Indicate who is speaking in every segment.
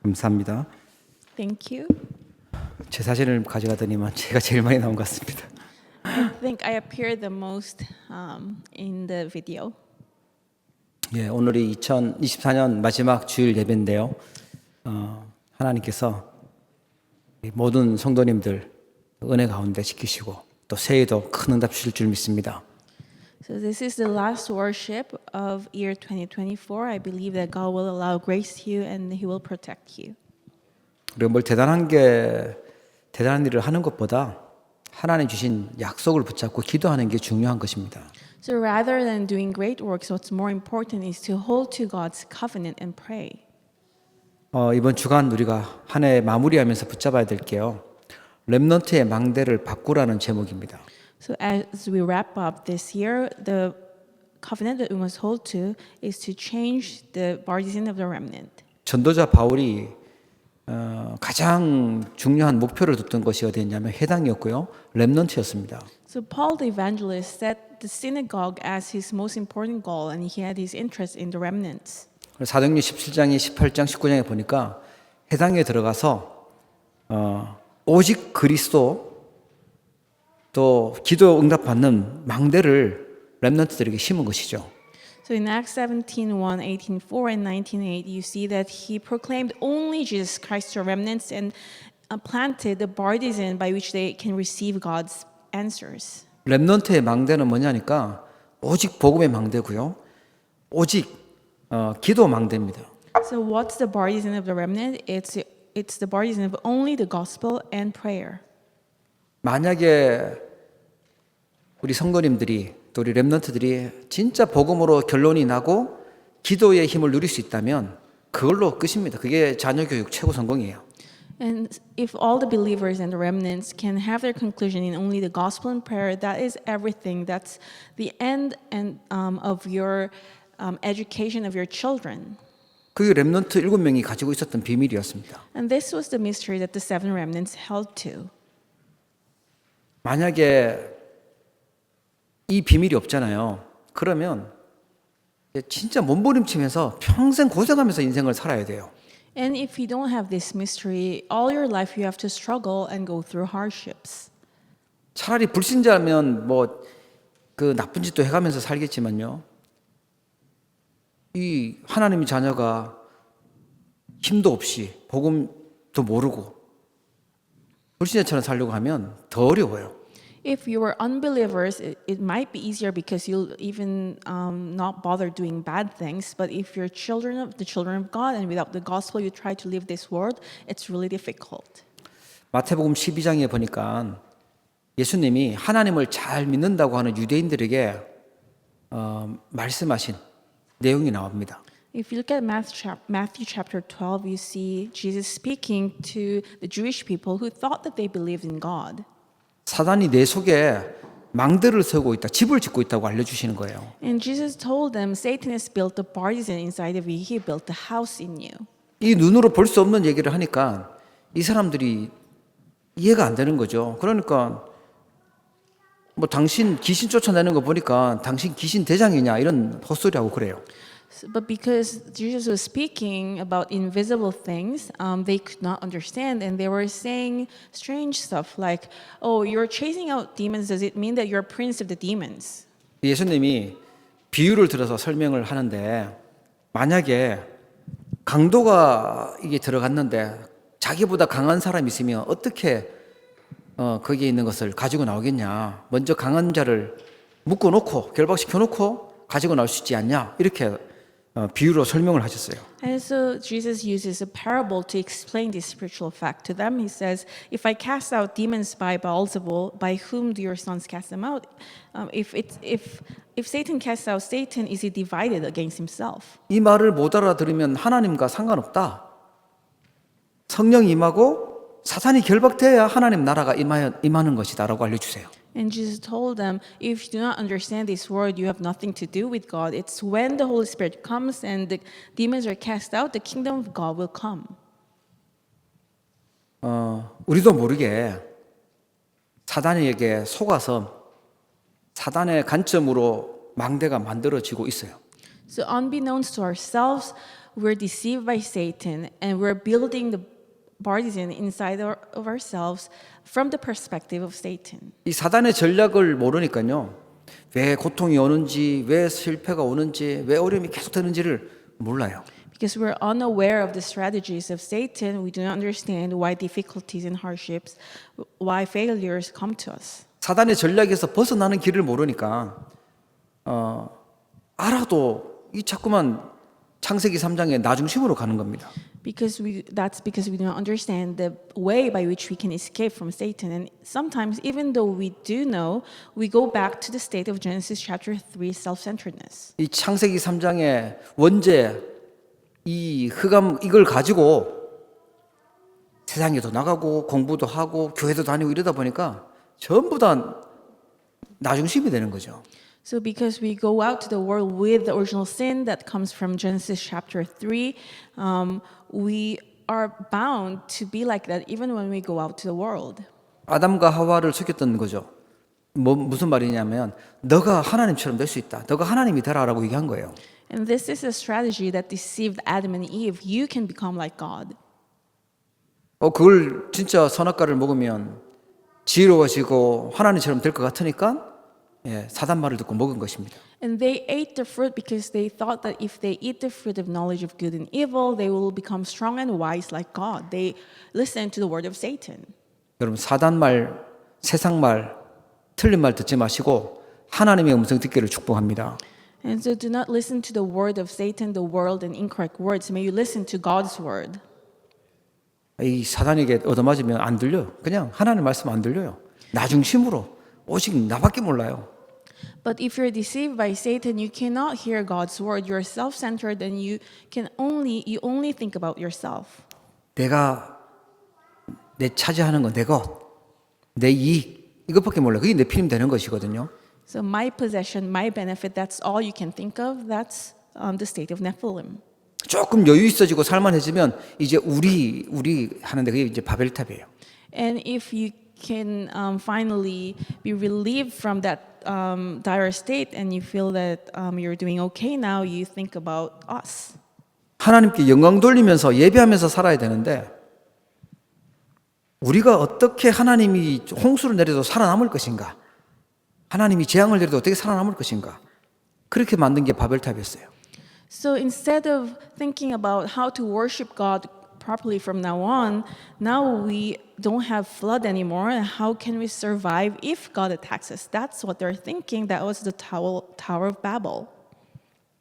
Speaker 1: 감사합니다.
Speaker 2: Thank you.
Speaker 1: 제 사진을 가져가더니만 제가 제일 많이 나온 것 같습니다.
Speaker 2: I think I appear the most in the video.
Speaker 1: 예, 오늘이 2024년 마지막 주일 예배인데요. 하나님께서 모든 성도님들 은혜 가운데 지키시고 또 새해에도 큰 응답 주실 줄 믿습니다.
Speaker 2: So this is the last worship of year 2024. I believe that God will allow grace to you and He will protect you.
Speaker 1: 그리고 뭘 대단한 일을 하는 것보다 하나님 주신 약속을 붙잡고 기도하는 게 중요한 것입니다.
Speaker 2: So rather than doing great works, what's more important is to hold to God's covenant and pray.
Speaker 1: 이번 주간 우리가 한 해 마무리하면서 붙잡아야 될 게요. 렘넌트의 망대를 바꾸라는 제목입니다.
Speaker 2: So as we wrap up this year, the covenant that we must hold to is to change the partisan of the remnant.
Speaker 1: 전도자 바울이 가장 중요한 목표를 뒀던 것이 어디였냐면 해당이었고요. 렘넌트였습니다.
Speaker 2: So Paul the evangelist set the synagogue as his most important goal, and he had his interest in the remnants.
Speaker 1: 사도행전 17장에 18장 19장에 보니까 해당에 들어가서 오직 그리스도 또 기도 응답받는 망대를 렘넌트들에게 심은 것이죠.
Speaker 2: So in Acts 17:1, 18:4, and 19:8, you see that he proclaimed only Jesus Christ to remnants and planted the partisan by which they can receive God's answers.
Speaker 1: 렘넌트의 망대는 뭐냐니까 오직 복음의 망대고요. 오직 기도 망대입니다.
Speaker 2: So what's the partisan of the remnant? It's the partisan of only the gospel and prayer.
Speaker 1: 만약에 우리 성도님들이 또 우리 렘넌트들이 진짜 복음으로 결론이 나고 기도의 힘을 누릴 수 있다면 그걸로 끝입니다. 그게 자녀 교육 최고 성공이에요.
Speaker 2: And if all the believers and the remnants can have their conclusion in only the gospel and prayer, that is everything. That's the end of your education of your children.
Speaker 1: 그게 렘넌트 7명이 가지고 있었던 비밀이었습니다.
Speaker 2: And this was the mystery that the seven remnants held to.
Speaker 1: 만약에 이 비밀이 없잖아요. 그러면 진짜 몸부림치면서 평생 고생하면서 인생을 살아야 돼요.
Speaker 2: And if you don't have this mystery, all your life you have to struggle and go through hardships.
Speaker 1: 차라리 불신자면 뭐 그 나쁜 짓도 해가면서 살겠지만요. 이 하나님의 자녀가 힘도 없이 복음도 모르고 불신자처럼 살려고 하면 더 어려워요.
Speaker 2: If you were unbelievers, it might be easier because you'll even not bother doing bad things. But if you're the children of God, and without the gospel you try to live this world, it's really difficult.
Speaker 1: 마태복음 12장에 보니까 예수님이 하나님을 잘 믿는다고 하는 유대인들에게 말씀하신 내용이 나옵니다.
Speaker 2: If you look at Matthew chapter 12, you see Jesus speaking to the Jewish people who thought that they believed in God.
Speaker 1: 사단이 내 속에 망대를 세우고 있다, 집을 짓고 있다고 알려주시는 거예요.
Speaker 2: And Jesus told them, Satan has built a partisan inside of you. He built a house in you.
Speaker 1: 이 눈으로 볼 수 없는 얘기를 하니까 이 사람들이 이해가 안 되는 거죠. 그러니까 뭐 당신 귀신 쫓아내는 거 보니까 당신 귀신 대장이냐 이런 헛소리하고 그래요.
Speaker 2: But because Jesus was speaking about invisible things, they could not understand, and they were saying strange stuff like, "Oh, you're chasing out demons. Does it mean that you're prince of the demons?"
Speaker 1: 예수님이 비유를 들어서 설명을 하는데 만약에 강도가 이게 들어갔는데 자기보다 강한 사람이 있으면 어떻게 거기에 있는 것을 가지고 나오겠냐. 먼저 강한 자를 묶어놓고 결박시켜놓고 가지고 나올 수 있지 않냐. 이렇게 비유로 설명을 하셨어요.
Speaker 2: And so Jesus uses a parable to explain this spiritual fact to them. He says, "If I cast out demons by Beelzebul, by whom do your sons cast them out? If Satan casts out Satan, is he divided against himself?"
Speaker 1: 이 말을 못 알아들으면 하나님과 상관없다. 성령이 임하고 사탄이 결박돼야 하나님 나라가 임하는 것이다라고 알려주세요.
Speaker 2: And Jesus told them, if you do not understand this word, you have nothing to do with God. It's when the Holy Spirit comes and the demons are cast out, the kingdom of God will come.
Speaker 1: 우리도 모르게 사단에게 속아서 사단의 관점으로 망대가 만들어지고 있어요.
Speaker 2: So unbeknownst to ourselves, we're deceived by Satan and we're building the partisan inside of ourselves from the perspective of Satan.
Speaker 1: 이 사단의 전략을 모르니까요. 왜 고통이 오는지, 왜 실패가 오는지, 왜 어려움이 계속 되는지를 몰라요.
Speaker 2: Because we're unaware of the strategies of Satan, we do not understand why difficulties and hardships, why failures come to us.
Speaker 1: 사단의 전략에서 벗어나는 길을 모르니까 알아도 이 자꾸만 창세기 3장의 나중심으로 가는 겁니다.
Speaker 2: That's because we do not understand the way by which we can escape from Satan. And sometimes, even though we do know, we go back to the state of Genesis chapter 3 self-centeredness.
Speaker 1: 이 창세기 3장의 원죄 이 흑암 이걸 가지고 세상에도 나가고 공부도 하고 교회도 다니고 이러다 보니까 전부 다 나중심이 되는 거죠.
Speaker 2: So because we go out to the world with the original sin that comes from Genesis chapter 3, we are bound to be like that even when we go out to the world.
Speaker 1: 아담과 하와를 속였던 거죠. 무슨 말이냐면 너가 하나님처럼 될 수 있다. 너가 하나님이 되라라고 얘기한 거예요.
Speaker 2: And this is a strategy that deceived Adam and Eve. You can become like God.
Speaker 1: 그걸 진짜 선악과를 먹으면 지혜로워지고 하나님처럼 될 것 같으니까 사단 말을 듣고 먹은 것입니다.
Speaker 2: And they ate the fruit because they thought that if they eat the fruit of knowledge of good and evil, they will become strong and wise like God. They listened to the word of Satan.
Speaker 1: 여러분 사단 말, 세상 말, 틀린 말 듣지 마시고 하나님의 음성 듣기를 축복합니다.
Speaker 2: And so do not listen to the word of Satan, the world, and incorrect words. May you listen to God's word.
Speaker 1: 이 사단에게 얻어맞으면 안 들려요. 그냥 하나님 말씀 안 들려요. 나중심으로 오직 나밖에 몰라요.
Speaker 2: But if you're deceived by Satan, you cannot hear God's word. You're self-centered and you only think about yourself.
Speaker 1: 내가 내 차지하는 건 내 것, 내 이익 이것밖에 몰라. 그게 내 필임 되는 것이거든요.
Speaker 2: So my possession, my benefit, that's all you can think of. That's the state of Nephilim.
Speaker 1: 조금 여유 있어지고 살만해지면 이제 우리 하는데 그게 이제 바벨탑이에요.
Speaker 2: And if you can finally be relieved from that dire state and you feel that you're doing okay now, you think about us.
Speaker 1: 하나님께 영광 돌리면서 예배하면서 살아야 되는데 우리가 어떻게 하나님이 홍수를 내려도 살아남을 것인가? 하나님이 재앙을 내려도 어떻게 살아남을 것인가? 그렇게 만든 게 바벨탑이었어요.
Speaker 2: So instead of thinking about how to worship God properly from now on, now we don't have flood anymore. And how can we survive if God attacks us? That's what they're thinking. That was the Tower of Babel.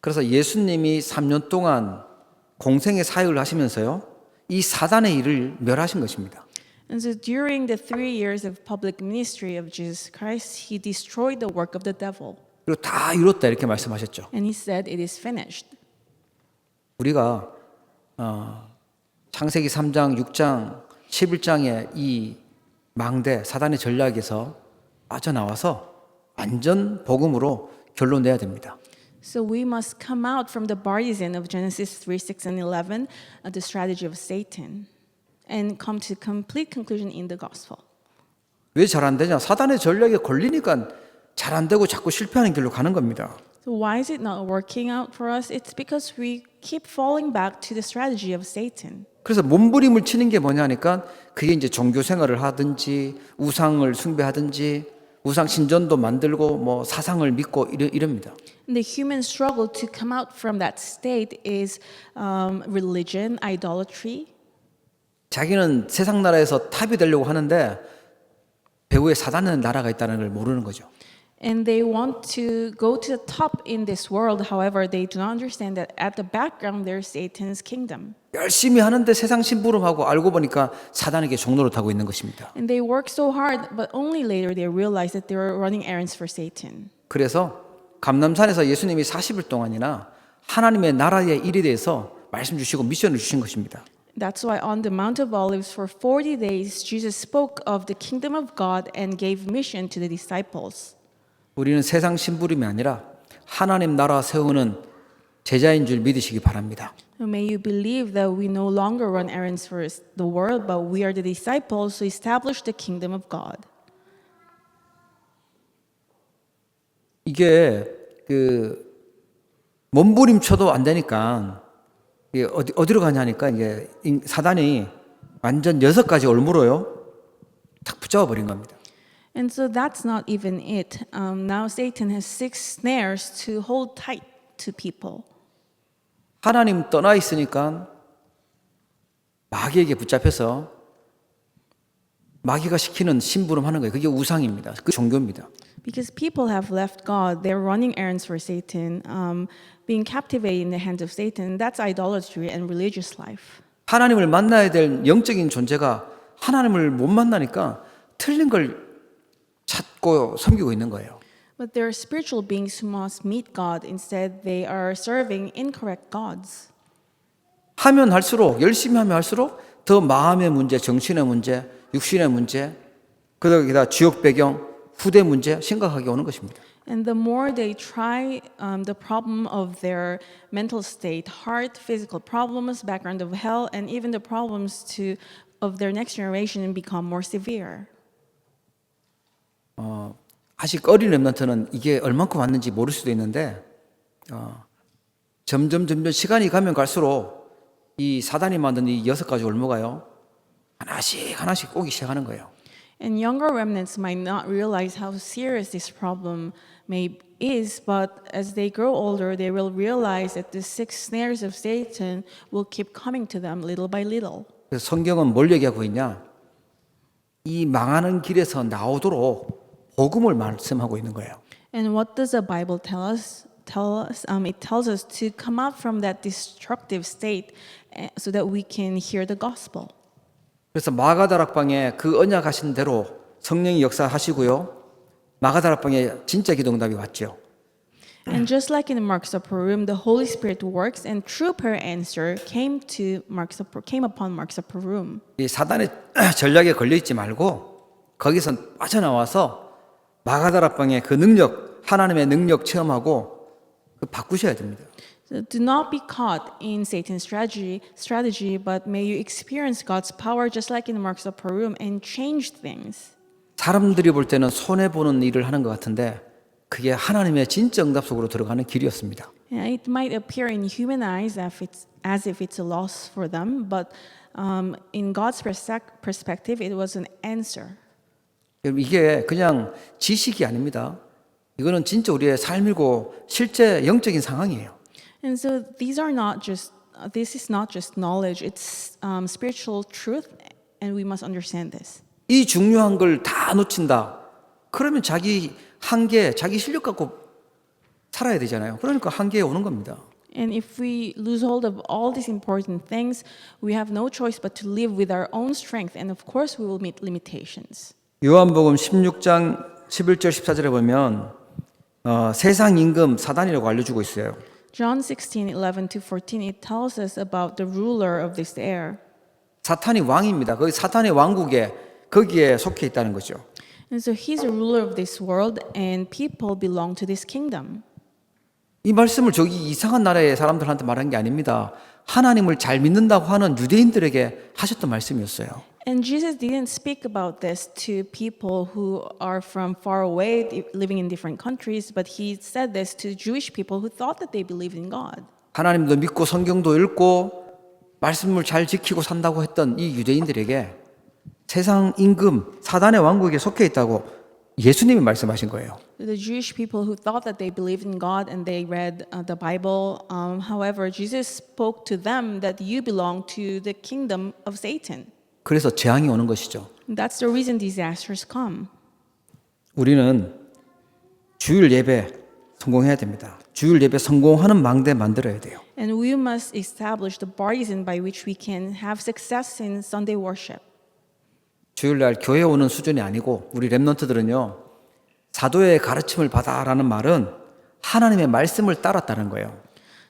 Speaker 1: 그래서 예수님이 3년 동안 공생의 사역을 하시면서요. 이 사단의 일을 멸하신 것입니다.
Speaker 2: And so during the 3 years of public ministry of Jesus Christ, he destroyed the work of the devil.
Speaker 1: 그리고 다 이뤘다 이렇게 말씀하셨죠.
Speaker 2: And he said, it is finished.
Speaker 1: 우리가 창세기 3장, 6장, 11장의 이 망대 사단의 전략에서 빠져나와서 완전 복음으로 결론 내야 됩니다.
Speaker 2: So we must come out from the partisan of Genesis 3, 6, and 11, the strategy of Satan, and come to complete conclusion in the gospel.
Speaker 1: 왜 잘 안 되냐? 사단의 전략에 걸리니까 잘 안 되고 자꾸 실패하는 길로 가는 겁니다.
Speaker 2: So why is it not working out for us? It's because we keep falling back to the strategy of Satan.
Speaker 1: 그래서 몸부림을 치는 게 뭐냐니까 그게 이제 종교 생활을 하든지 우상을 숭배하든지 우상 신전도 만들고 뭐 사상을 믿고 이럽니다.
Speaker 2: And the human struggle to come out from that state is religion, idolatry.
Speaker 1: 자기는 세상 나라에서 탑이 되려고 하는데 배후에 사단의 나라가 있다는 걸 모르는 거죠.
Speaker 2: And they want to go to the top in this world. However, they do not understand that at the background there's Satan's kingdom.
Speaker 1: 열심히 하는데 세상 심부름하고 알고 보니까 사단에게 종로를 타고 있는 것입니다.
Speaker 2: And they work so hard, but only later they realize that they were running errands for Satan.
Speaker 1: 그래서 감람산에서 예수님이 40일 동안이나 하나님의 나라의 일에 대해서 말씀 주시고 미션을 주신 것입니다.
Speaker 2: That's why on the Mount of Olives for 40 days, Jesus spoke of the kingdom of God and gave mission to the disciples.
Speaker 1: 우리는 세상 심부름이 아니라 하나님 나라 세우는 제자인 줄 믿으시기 바랍니다.
Speaker 2: May you believe that we no longer run errands for the world, but we are the disciples who establish the kingdom of God.
Speaker 1: 이게 그 몸부림쳐도 안 되니까 이게 어디로 가냐니까 이제 사단이 완전 6가지 올무로요. 탁 붙잡아 버린 겁니다.
Speaker 2: And so that's not even it. Now Satan has 6 snares to hold tight to people.
Speaker 1: 하나님 떠나 있으니까 마귀에게 붙잡혀서 마귀가 시키는 심부름하는 거예요. 그게 우상입니다. 그 종교입니다.
Speaker 2: Because people have left God, they're running errands for Satan, being captivated in the hands of Satan. That's idolatry and religious life.
Speaker 1: 하나님을 만나야 될 영적인 존재가 하나님을 못 만나니까 틀린 걸 찾고 섬기고 있는 거예요.
Speaker 2: But there are spiritual beings who must meet God. Instead, they are serving incorrect gods.
Speaker 1: 하면 할수록 열심히 하면 할수록 더 마음의 문제, 정신의 문제, 육신의 문제, 그러기다 지역 배경, 후대 문제 심각하게 오는 것입니다.
Speaker 2: And the more they try, the problem of their mental state, heart, physical problems, background of hell, and even the problems of their next generation become more severe.
Speaker 1: 아직 어린 렘넌트는 이게 얼만큼 왔는지 모를 수도 있는데 점점 시간이 가면 갈수록 이 사단이 만든 이 6가지 올무가요 하나씩 오기 시작하는 거예요.
Speaker 2: And younger remnants might not realize how serious this problem is, but as they grow older, they will realize that the 6 snares of Satan will keep coming to them little by little.
Speaker 1: 그래서 성경은 뭘 얘기하고 있냐? 이 망하는 길에서 나오도록 복음을 말씀하고 있는 거예요.
Speaker 2: And what does the Bible tell us? It tells us to come out from that destructive state so that we can hear the gospel.
Speaker 1: 그래서 마가다락방에 그 언약하신 대로 성령이 역사하시고요. 마가다락방에 진짜 기도응답이 왔죠.
Speaker 2: And just like in the Mark's Upper Room, the Holy Spirit works, and true prayer answer came upon Mark's Upper Room.
Speaker 1: 이 사단의 전략에 걸려 있지 말고 거기서 빠져나와서 마가다락방의 그 능력, 하나님의 능력 체험하고 그 바꾸셔야 됩니다.
Speaker 2: So do not be caught in Satan's strategy, but may you experience God's power just like in the Mark's Upper Room and change things.
Speaker 1: 사람들이 볼 때는 손해 보는 일을 하는 것 같은데 그게 하나님의 진짜 응답 속으로 들어가는 길이었습니다.
Speaker 2: Yeah, it might appear in human eyes as if it's a loss for them, but in God's perspective, it was an answer.
Speaker 1: 이게 그냥 지식이 아닙니다. 이거는 진짜 우리의 삶이고 실제 영적인 상황이에요.
Speaker 2: And so this is not just knowledge, it's spiritual truth, and we must understand this.
Speaker 1: 이 중요한 걸 다 놓친다. 그러면 자기 한계, 자기 실력 갖고 살아야 되잖아요. 그러니까 한계에 오는 겁니다.
Speaker 2: And if we lose hold of all these important things, we have no choice but to live with our own strength, and of course we will meet limitations.
Speaker 1: 요한복음 16장 11절 14절에 보면 세상 임금 사단이라고 알려주고 있어요.
Speaker 2: John 16:11-14, it tells us about the ruler of this air.
Speaker 1: 사탄이 왕입니다. 거기 사탄의 왕국에 거기에 속해 있다는 거죠.
Speaker 2: And so he's a ruler of this world, and people belong to this kingdom.
Speaker 1: 이 말씀을 저기 이상한 나라의 사람들한테 말한 게 아닙니다. 하나님을 잘 믿는다고 하는 유대인들에게 하셨던 말씀이었어요.
Speaker 2: And Jesus didn't speak about this to people who are from far away, living in different countries, but he said this to Jewish people who thought that they believed in God.
Speaker 1: 하나님도 믿고 성경도 읽고 말씀을 잘 지키고 산다고 했던 이 유대인들에게 세상 임금 사단의 왕국에 속해 있다고 예수님이 말씀하신 거예요.
Speaker 2: The Jewish people who thought that they believed in God and they read the Bible, however, Jesus spoke to them that you belong to the kingdom of Satan.
Speaker 1: 그래서 재앙이 오는 것이죠.
Speaker 2: That's the reason disasters come.
Speaker 1: 우리는 주일 예배 성공해야 됩니다. 주일 예배 성공하는 망대 만들어야 돼요.
Speaker 2: And we must establish the bargain by which we can have success in Sunday worship.
Speaker 1: 주일날 교회 오는 수준이 아니고 우리 렘넌트들은요. 사도의 가르침을 받아라는 말은 하나님의 말씀을 따랐다는 거예요.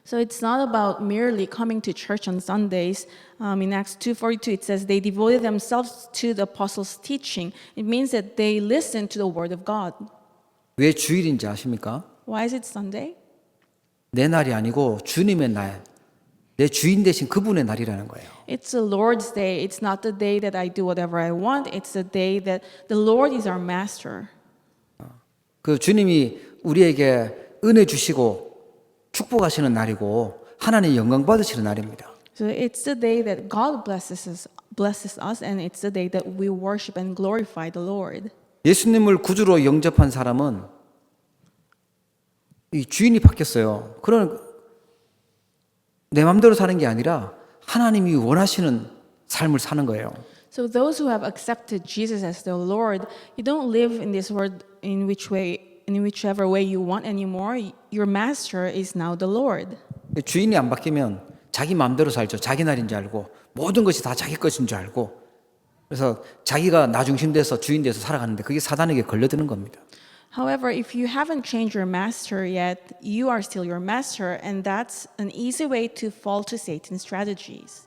Speaker 2: So it's not about merely coming to church on Sundays. In Acts 2:42 it says they devoted themselves to the apostles' teaching. It means that they listened to the word of God.
Speaker 1: 왜 주일인지 아십니까?
Speaker 2: Why is it Sunday?
Speaker 1: 내 날이 아니고 주님의 날, 내 주인 되신 그분의 날이라는 거예요.
Speaker 2: It's the Lord's day. It's not the day that I do whatever I want. It's the day that the Lord is our master.
Speaker 1: 그 주님이 우리에게 은혜 주시고 축복하시는 날이고 하나님 영광 받으시는 날입니다.
Speaker 2: So it's the day that God blesses us, and it's the day that we worship and glorify the Lord.
Speaker 1: 예수님을 구주로 영접한 사람은 이 주인이 바뀌었어요. 그런 내 마음대로 사는 게 아니라 하나님이 원하시는 삶을 사는 거예요.
Speaker 2: So those who have accepted Jesus as their Lord, you don't live in this world in whichever way you want anymore. Your master is now the Lord.
Speaker 1: 주인이 안 바뀌면 자기 마음대로 살죠. 자기 날인 줄 알고 모든 것이 다 자기 것인 줄 알고 그래서 자기가 나 중심 돼서 주인 돼서 살아가는데 그게 사단에게 걸려드는 겁니다.
Speaker 2: However, if you haven't changed your master yet, you are still your master, and that's an easy way to fall to Satan's strategies.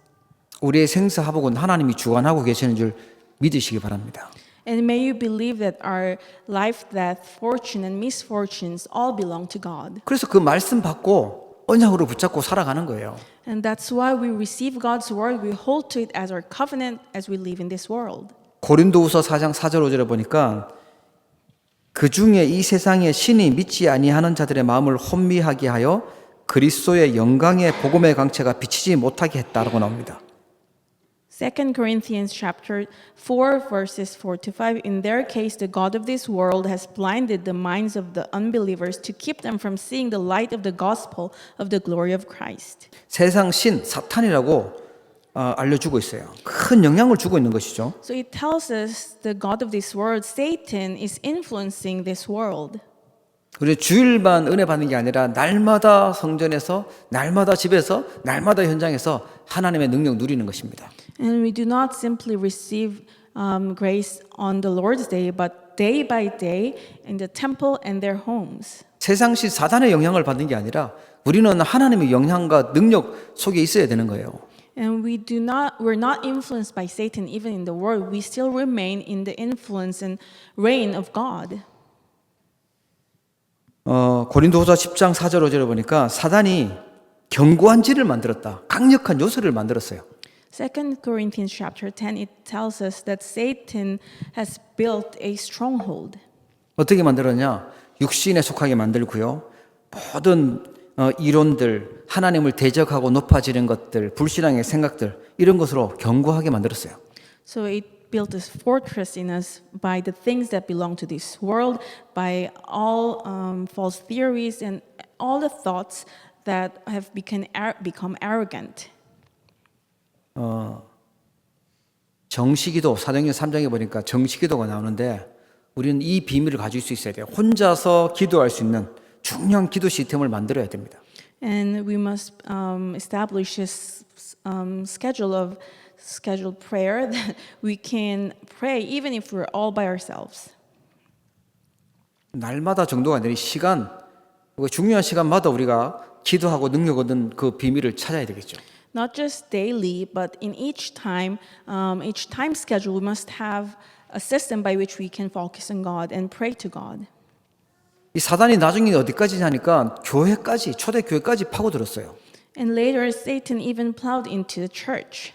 Speaker 1: 우리의 생사화복은 하나님이 주관하고 계시는 줄 믿으시기 바랍니다.
Speaker 2: And may you believe that our life, death, fortune, and misfortunes all belong to God.
Speaker 1: 그래서 그 말씀 받고 언약으로 붙잡고 살아가는 거예요.
Speaker 2: And that's why we receive God's word, we hold to it as our covenant as we live in this world.
Speaker 1: 고린도후서 4장 4절 5절에 보니까 그 중에 이 세상에 신이 믿지 아니하는 자들의 마음을 혼미하게 하여 그리스도의 영광의 복음의 광채가 비치지 못하게 했다라고 나옵니다.
Speaker 2: 2 Corinthians chapter 4 verses 4 to 5. In their case, the God of this world has blinded the minds of the unbelievers to keep them from seeing the light of the gospel of the glory of Christ.
Speaker 1: 세상 신 사탄이라고 알려주고 있어요. 큰 영향을 주고 있는 것이죠.
Speaker 2: So it tells us the God of this world, Satan, is influencing this world.
Speaker 1: 우리 주일만 은혜 받는 게 아니라 날마다 성전에서, 날마다 집에서, 날마다 현장에서 하나님의 능력 누리는 것입니다.
Speaker 2: And we do not simply receive grace on the Lord's day, but day by day in the temple and their homes.
Speaker 1: 세상시 사단의 영향을 받는 게 아니라 우리는 하나님의 영향과 능력 속에 있어야 되는 거예요.
Speaker 2: And we're not influenced by Satan even in the world. We still remain in the influence and reign of God.
Speaker 1: 고린도후서 10장 4절 5절에 보니까 사단이 견고한 질을 만들었다. 강력한 요새를 만들었어요.
Speaker 2: 2 Corinthians chapter 10, it tells us that Satan has built a stronghold.
Speaker 1: 어떻게 만들었냐? 육신에 속하게 만들고요. 모든 이론들, 하나님을 대적하고 높아지는 것들, 불신앙의 생각들 이런 것으로 견고하게 만들었어요.
Speaker 2: So it built this fortress in us by the things that belong to this world, by all false theories and all the thoughts that have become arrogant.
Speaker 1: 정시기도 사도행전 3장에 보니까 정시기도가 나오는데 우리는 이 비밀을 가질 수 있어야 돼요. 혼자서 기도할 수 있는 중요한 기도 시스템을 만들어야 됩니다.
Speaker 2: And we must establish a scheduled prayer that we can pray even if we're all by ourselves.
Speaker 1: 날마다 정도가 아니라 시간, 중요한 시간마다 우리가 기도하고 능력 얻는 그 비밀을 찾아야 되겠죠.
Speaker 2: Not just daily, but in each time schedule, we must have a system by which we can focus on God and pray to God.
Speaker 1: 이 사단이 나중에 어디까지 하니까 교회까지, 초대 교회까지 파고들었어요.
Speaker 2: And later, Satan even plowed into the church.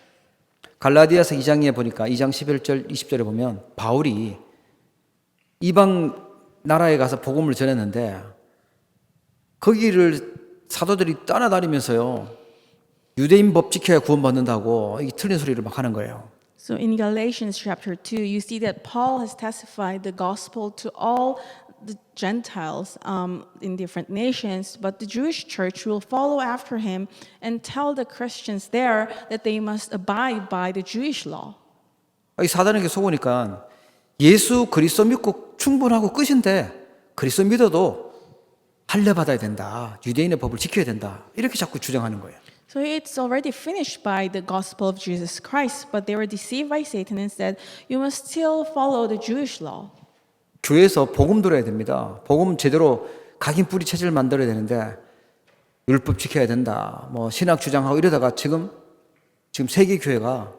Speaker 1: 갈라디아서 2장에 보니까 2장 11절 20절에 보면 바울이 이방 나라에 가서 복음을 전했는데 거기를 사도들이 따라다니면서요. 유대인 법 지켜야 구원받는다고 이 틀린 소리를 막 하는 거예요.
Speaker 2: So in Galatians chapter 2, you see that Paul has testified the gospel to all the Gentiles in different nations, but the Jewish church will follow after him and tell the Christians there that they must abide by the Jewish law.
Speaker 1: 이 사단에게 속으니까 예수 그리스도 믿고 충분하고 끝인데 그리스도 믿어도 할례 받아야 된다. 유대인의 법을 지켜야 된다. 이렇게 자꾸 주장하는 거예요.
Speaker 2: So it's already finished by the gospel of Jesus Christ, but they were deceived by Satan and said, you must still follow the Jewish law.
Speaker 1: 교회에서 복음 들어야 됩니다. 복음 제대로 각인 뿌리 체질을 만들어야 되는데 율법 지켜야 된다. 뭐 신학 주장하고 이러다가 지금 세계 교회가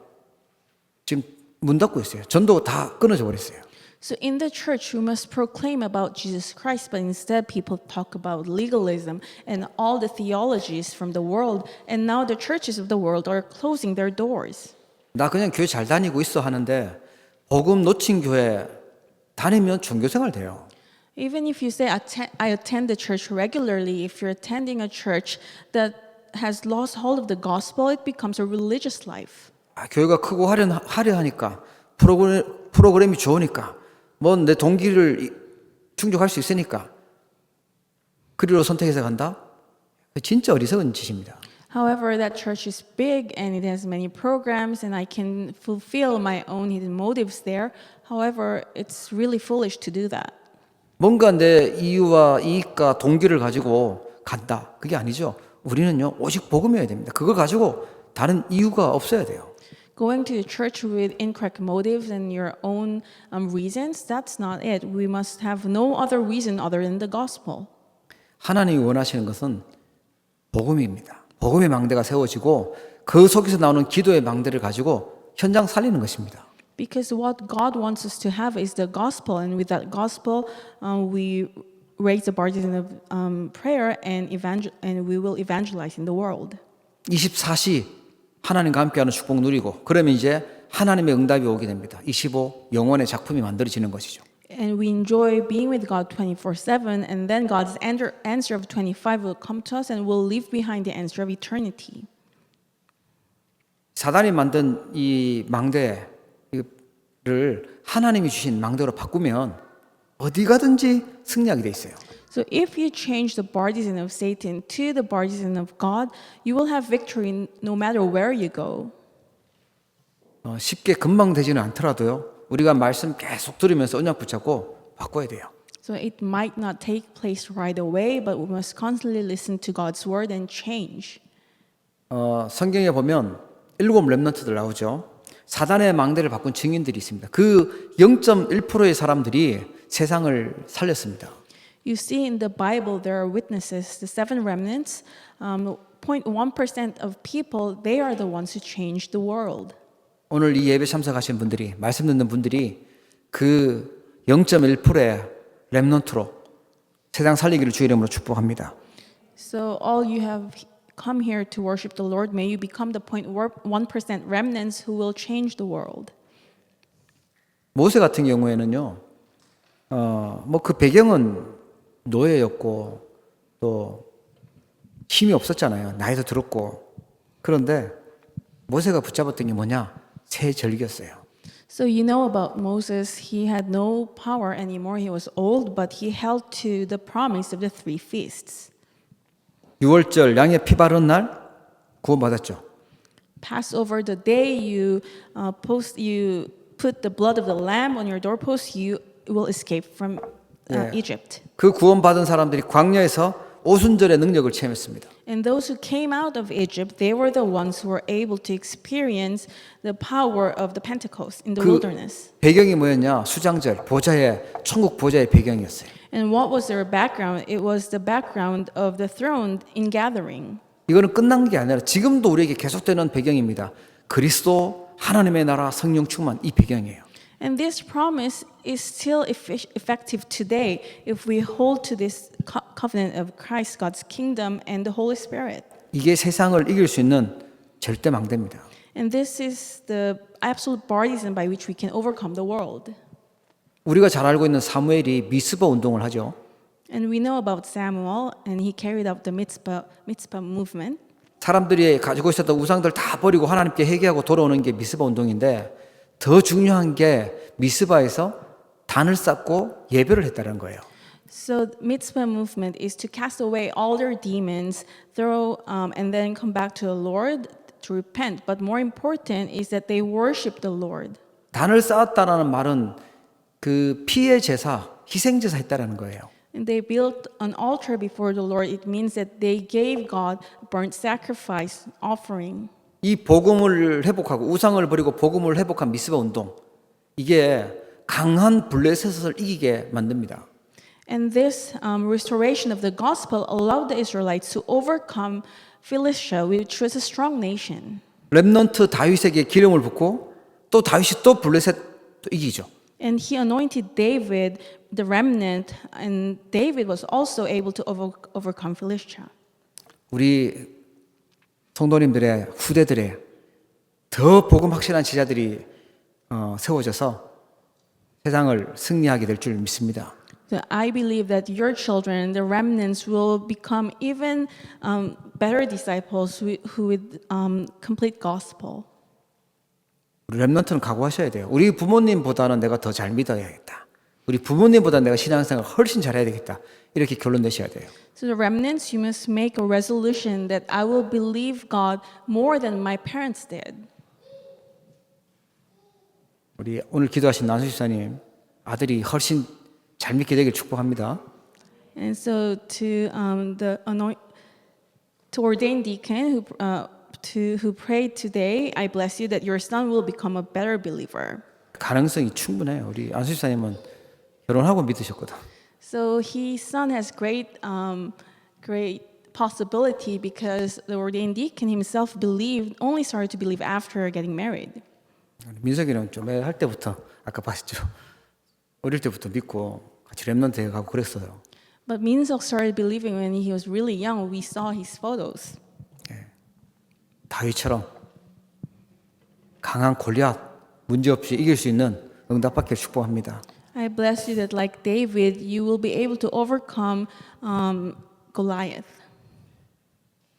Speaker 1: 지금 문 닫고 있어요. 전도 다 끊어져 버렸어요.
Speaker 2: So in the church, we must proclaim about Jesus Christ, but instead people talk about legalism and all the theologies from the world, and now the churches of the world are closing their doors.
Speaker 1: 나 그냥 교회 잘 다니고 있어 하는데 복음 놓친 교회 다니면 종교생활 돼요.
Speaker 2: Even if you say, I attend the church regularly, if you're attending a church that has lost hold of the gospel, it becomes a religious life.
Speaker 1: 교회가 크고 화려하니까 프로그램이 좋으니까 뭐 내 동기를 충족할 수 있으니까 그리로 선택해서 간다? 진짜 어리석은 짓입니다.
Speaker 2: However, that church is big and it has many programs, and I can fulfill my own hidden motives there. However, it's really foolish to do that.
Speaker 1: 뭔가 내 이유와 이익과 동기를 가지고 간다. 그게 아니죠. 우리는요, 오직 복음이어야 됩니다. 그걸 가지고 다른 이유가 없어야 돼요.
Speaker 2: Going to the church with incorrect motives and your own reasons, that's not it. We must have no other reason other than the gospel.
Speaker 1: 하나님이 원하시는 것은 복음입니다. 복음의 망대가 세워지고 그 속에서 나오는 기도의 망대를 가지고 현장 살리는 것입니다.
Speaker 2: Because what God wants us to have is the gospel, and with that gospel, we raise the burden of prayer and we will evangelize in the world.
Speaker 1: 24시 하나님과 함께하는 축복 누리고 그러면 이제 하나님의 응답이 오게 됩니다. 25 영원의 작품이 만들어지는 것이죠.
Speaker 2: And we enjoy being with God 24/7, and then God's answer of 25 will come to us, and we'll leave behind the answer of eternity.
Speaker 1: 사단이 만든 이 망대를 하나님이 주신 망대로 바꾸면 어디 가든지 승리하게 돼 있어요.
Speaker 2: So if you change the partisan of Satan to the partisan of God, you will have victory no matter where you go.
Speaker 1: 쉽게 금방 되지는 않더라도요. 우리가 말씀 계속 들으면서 언약 붙잡고 바꿔야 돼요.
Speaker 2: So it might not take place right away, but we must constantly listen to God's word and change.
Speaker 1: 성경에 보면 7 렘넌트들 나오죠. 사단의 망대를 바꾼 증인들이 있습니다. 그 0.1%의 사람들이 세상을 살렸습니다.
Speaker 2: You see in the Bible there are witnesses, the 7 remnants, 0.1% of people, they are the ones who changed the world.
Speaker 1: 오늘 이 예배 참석하신 분들이 말씀 듣는 분들이 그 0.1%의 렘넌트로 세상 살리기를 주의 이름으로 축복합니다.
Speaker 2: So all you have come here to worship the Lord, may you become the 0.1% remnants who will change the world.
Speaker 1: 모세 같은 경우에는요. 뭐 그 배경은 노예였고 또 힘이 없었잖아요. 나이도 들었고. 그런데 모세가 붙잡았던 게 뭐냐? 새 절기였어요.
Speaker 2: So you know about Moses, he had no power anymore. He was old, but he held to the promise of the 3 feasts.
Speaker 1: 6월절 양의 피 바른 날 구원받았죠.
Speaker 2: Passover, the day you put the blood of the lamb on your doorpost, you will escape from Egypt.
Speaker 1: 그 구원받은 사람들이 광야에서 오순절의 능력을 체험했습니다.
Speaker 2: And those who came out of Egypt, they were the ones who were able to experience the power of the Pentecost in the wilderness.
Speaker 1: 배경이 뭐였냐? 수장절, 천국 보좌의 배경이었어요.
Speaker 2: And what was their background? It was the background of the throne in gathering.
Speaker 1: 이거는 끝난 게 아니라 지금도 우리에게 계속되는 배경입니다. 그리스도 하나님의 나라 성령 충만 이 배경이에요.
Speaker 2: And this promise is still effective today if we hold to this covenant of Christ, God's kingdom, and the Holy Spirit.
Speaker 1: 이게 세상을 이길 수 있는 절대 망대입니다.
Speaker 2: And this is the absolute partisan by which we can overcome the world.
Speaker 1: 우리가 잘 알고 있는 사무엘이 미스바 운동을 하죠.
Speaker 2: And we know about Samuel, and he carried out the Mitzvah movement.
Speaker 1: 사람들이 가지고 있었던 우상들 다 버리고 하나님께 회개하고 돌아오는 게 미스바 운동인데 더 중요한 게 미스바에서 단을 쌓고 예배를 했다는 거예요.
Speaker 2: So the Mitzvah movement is to cast away all their demons, and then come back to the Lord to repent. But more important is that they worship the Lord.
Speaker 1: 단을 쌓았다라는 말은 그 피의 제사, 희생 제사 했다라는 거예요.
Speaker 2: And they built an altar before the Lord. It means that they gave God burnt sacrifice offering.
Speaker 1: 이 복음을 회복하고 우상을 버리고 복음을 회복한 미스바 운동 이게 강한 블레셋을 이기게 만듭니다.
Speaker 2: And this restoration of the gospel allowed the Israelites to overcome Philistia, which was a strong nation.
Speaker 1: 렘넌트 다윗에게 기름을 붓고 또 다윗이 또 블레셋 이기죠.
Speaker 2: And he anointed David, the remnant, and David was also able to overcome Philistia.
Speaker 1: 우리 성도님들의 후대들의 더 복음 확실한 제자들이 세워져서 세상을 승리하게 될 줄 믿습니다.
Speaker 2: So I believe that your children, the remnants, will become even better disciples who with complete gospel.
Speaker 1: 우리 렘넌트는 각오하셔야 돼요. 우리 부모님보다는 내가 더 잘 믿어야겠다. 우리 부모님보다 내가 신앙생활 훨씬 잘해야 되겠다. 이렇게 결론 내셔야 돼요.
Speaker 2: So the remnants, you must make a resolution that I will believe God more than my parents did.
Speaker 1: 우리 오늘 기도하신 난수 집사님 아들이 훨씬 잘 믿게 되길 축복합니다.
Speaker 2: And so to ordain deacon who prayed today, I bless you that your son will become a better believer.
Speaker 1: 가능성이 충분해요. 우리 안수 집사님은 결혼하고 믿으셨거든.
Speaker 2: So his son has great possibility because the ordained deacon himself only started to believe after getting married.
Speaker 1: 민석이는 좀 할 때부터 아까 봤죠. 어릴 때부터 믿고 같이 렘넌트에 가고 그랬어요.
Speaker 2: But Min-seok started believing when he was really young. We saw his photos.
Speaker 1: 다윗처럼 강한 골리앗 문제없이 이길 수 있는 응답받기를 축복합니다.
Speaker 2: I bless you that like David, you will be able to overcome Goliath.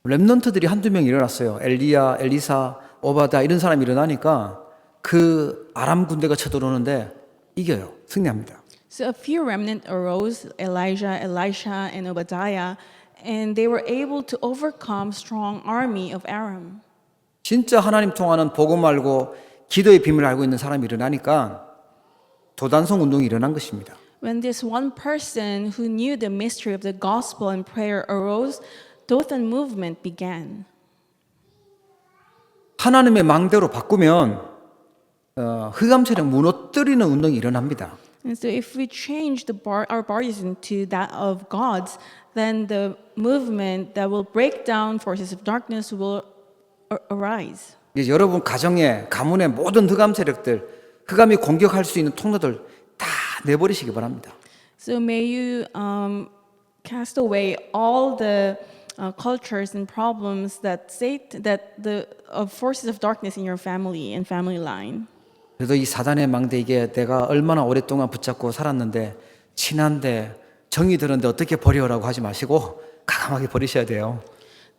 Speaker 1: 렘넌트들이 한두 명 일어났어요. 엘리야, 엘리사, 오바다 이런 사람이 일어나니까 그 아람 군대가 쳐들어오는데 이겨요. 승리합니다.
Speaker 2: So a few remnant arose, Elijah, Elisha, and Obadiah, and they were able to overcome strong army of Aram.
Speaker 1: 진짜 하나님 통하는 복음 알고 기도의 비밀을 알고 있는 사람이 일어나니까 도단성 운동이 일어난 것입니다.
Speaker 2: When this one person who knew the mystery of the gospel and prayer arose, Dothan movement began.
Speaker 1: 하나님의 망대로 바꾸면 흑암세력 무너뜨리는 운동이 일어납니다.
Speaker 2: And so if we change our bodies into that of God's, then the movement that will break down forces of darkness will arise.
Speaker 1: 이제 여러분 가정에 가문의 모든 흑암 세력들, 흑암이 공격할 수 있는 통로들 다 내버리시기 바랍니다.
Speaker 2: So may you cast away all the cultures and problems that forces of darkness in your family and family line.
Speaker 1: 그래도 이 사단의 망대 이게 내가 얼마나 오랫동안 붙잡고 살았는데 친한데 정이 드는데 어떻게 버려라고 하지 마시고 과감하게 버리셔야 돼요.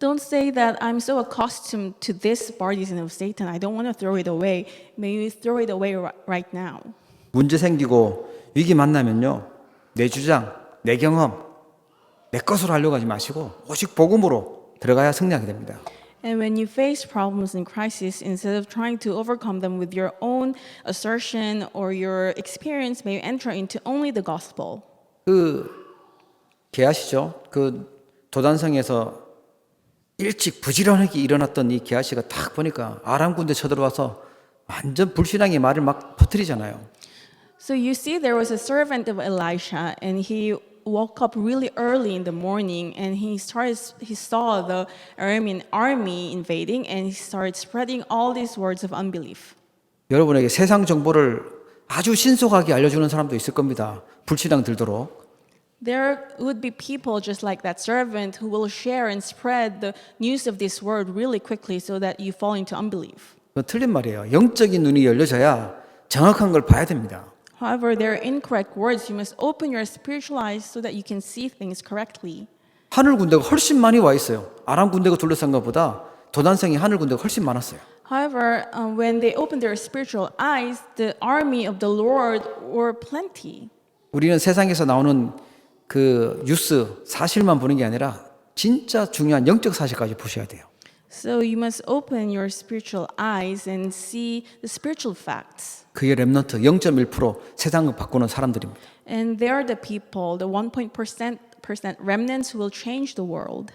Speaker 2: Don't say that I'm so accustomed to this partisan of Satan. I don't want to throw it away. May you throw it away right now.
Speaker 1: 문제 생기고 위기 만나면요. 내 주장, 내 경험, 내 것으로 하려고 하지 마시고 오직 복음으로 들어가야 승리하게 됩니다.
Speaker 2: And when you face problems and crises, instead of trying to overcome them with your own assertion or your experience, may you enter into only the gospel.
Speaker 1: 게하시죠? 도단성에서 일찍 부지런하게 일어났던 이 게하시가 딱 보니까 아람 군대 쳐들어와서 완전 불신앙의 말을 막 퍼뜨리잖아요.
Speaker 2: So you see, there was a servant of Elisha, and he woke up really early in the morning, and he saw the Aramean army invading, and he started spreading all these words of unbelief.
Speaker 1: 여러분에게 세상 정보를 아주 신속하게 알려주는 사람도 있을 겁니다. 불신앙 들도록.
Speaker 2: There would be people just like that servant who will share and spread the news of this word really quickly so that you fall into unbelief.
Speaker 1: 그건 틀린 말이에요. 영적인 눈이 열려져야 정확한 걸 봐야 됩니다.
Speaker 2: However, there are incorrect words. You must open your spiritual eyes so that you can see things correctly.
Speaker 1: 하늘 군대가 훨씬 많이 와 있어요. 아람 군대가 둘러싼 것보다 도단성이 하늘 군대가 훨씬 많았어요.
Speaker 2: However, when they opened their spiritual eyes, the army of the Lord were plenty.
Speaker 1: 우리는 세상에서 나오는 그 뉴스 사실만 보는 게 아니라 진짜 중요한 영적 사실까지 보셔야 돼요.
Speaker 2: So you must open your spiritual eyes and see the spiritual facts.
Speaker 1: 그게 렘넌트 0.1% 세상을 바꾸는 사람들입니다.
Speaker 2: And they are the people, the 1% remnants who will change the world.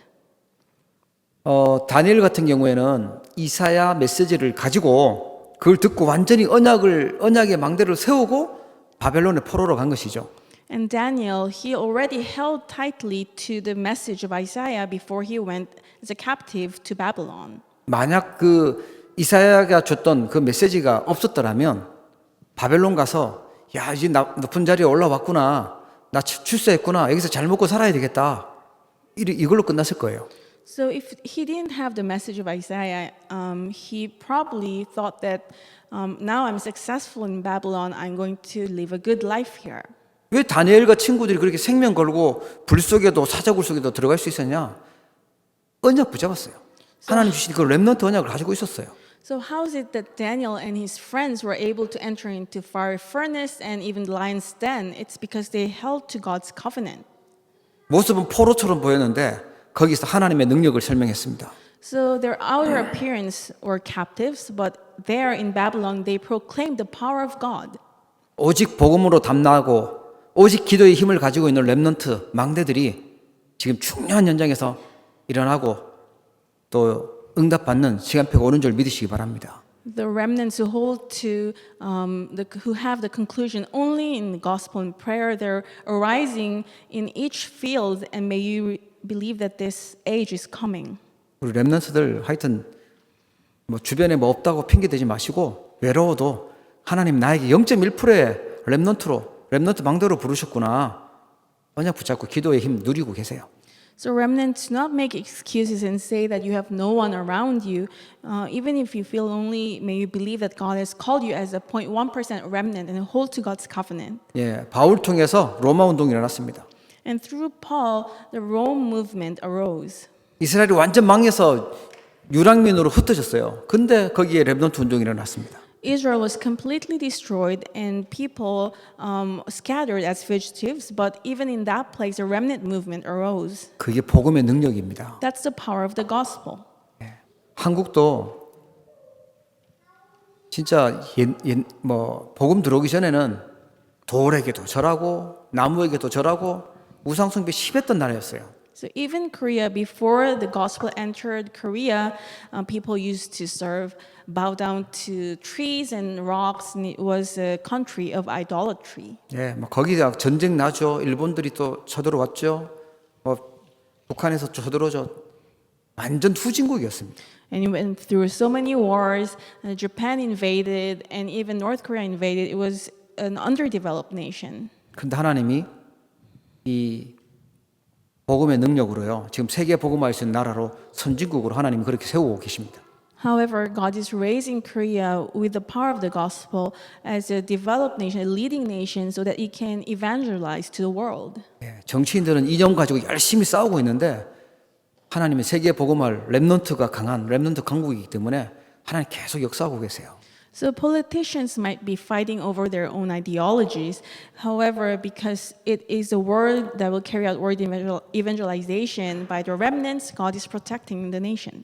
Speaker 1: 다니엘 같은 경우에는 이사야 메시지를 가지고 그걸 듣고 완전히 언약의 망대를 세우고 바벨론의 포로로 간 것이죠.
Speaker 2: And Daniel, he already held tightly to the message of Isaiah before he went as a captive to Babylon.
Speaker 1: 만약 그 이사야가 줬던 그 메시지가 없었더라면 바벨론 가서 야 이제 높은 자리에 올라왔구나 나 출세했구나 여기서 잘 먹고 살아야 되겠다 이걸로 끝났을 거예요.
Speaker 2: So if he didn't have the message of Isaiah, he probably thought that now I'm successful in Babylon, I'm going to live a good life here.
Speaker 1: 왜 다니엘과 친구들이 그렇게 생명 걸고 불 속에도 사자굴 속에도 들어갈 수 있었냐? 언약 붙잡았어요. 하나님 주신 그 렘넌트 언약을 가지고 있었어요.
Speaker 2: So how is it that Daniel and his friends were able to enter into fiery furnace and even lion's den? It's because they held to God's covenant.
Speaker 1: 모습은 포로처럼 보였는데 거기서 하나님의 능력을 설명했습니다.
Speaker 2: So their outer appearance were captives, but there in Babylon they proclaimed the power of God.
Speaker 1: 오직 복음으로 담나고 오직 기도의 힘을 가지고 있는 렘넌트 망대들이 지금 중요한 현장에서 일어나고 또 응답받는 시간표가 오는 줄 믿으시기 바랍니다.
Speaker 2: The remnants who hold to, who have the conclusion only in the gospel and prayer, they're arising in each field, and may you believe that this age is coming.
Speaker 1: 우리 렘넌트들 하여튼 뭐 주변에 뭐 없다고 핑계 대지 마시고 외로워도 하나님 나에게 0.1%의 렘넌트 망대로 부르셨구나. 언약 붙잡고 기도의 힘 누리고 계세요.
Speaker 2: So remnants, do not make excuses and say that you have no one around you. Even if you feel lonely, may you believe that God has called you as a 0.1% remnant and hold to God's covenant.
Speaker 1: 예, 바울 통해서 로마 운동이 일어났습니다.
Speaker 2: And through Paul, the Rome movement arose.
Speaker 1: 이스라엘이 완전 망해서 유랑민으로 흩어졌어요. 근데 거기에 렘넌트 운동이 일어났습니다.
Speaker 2: Israel was completely destroyed and people scattered as fugitives, but even in that place, a remnant movement arose.
Speaker 1: 그게 복음의 능력입니다.
Speaker 2: That's the power of the gospel.
Speaker 1: 한국도 진짜 복음 들어오기 전에는 돌에게도 절하고 나무에게도 절하고 우상숭배 심했던 나라였어요.
Speaker 2: So even Korea, before the gospel entered Korea, people used to bow down to trees and rocks, and it was a country of idolatry.
Speaker 1: 예, 뭐 거기다 전쟁 나죠. 일본들이 또 쳐들어왔죠. 뭐 북한에서 쳐들어오죠. 완전 후진국이었습니다.
Speaker 2: And it went through so many wars. Japan invaded, and even North Korea invaded. It was an underdeveloped nation.
Speaker 1: 근데 하나님이 이 복음의 능력으로요. 지금 세계 복음화할 수 있는 나라로 선진국으로 하나님이 그렇게 세우고 계십니다.
Speaker 2: However, God is raising Korea with the power of the gospel as a developed nation, a leading nation, so that it can evangelize to the world.
Speaker 1: 예, 정치인들은 이념 가지고 열심히 싸우고 있는데 하나님의 세계 복음화할 렘넌트가 강한 렘넌트 강국이기 때문에 하나님 계속 역사하고 계세요.
Speaker 2: So politicians might be fighting over their own ideologies. However, because it is a word that will carry out word evangelization by the remnants, God is protecting the nation.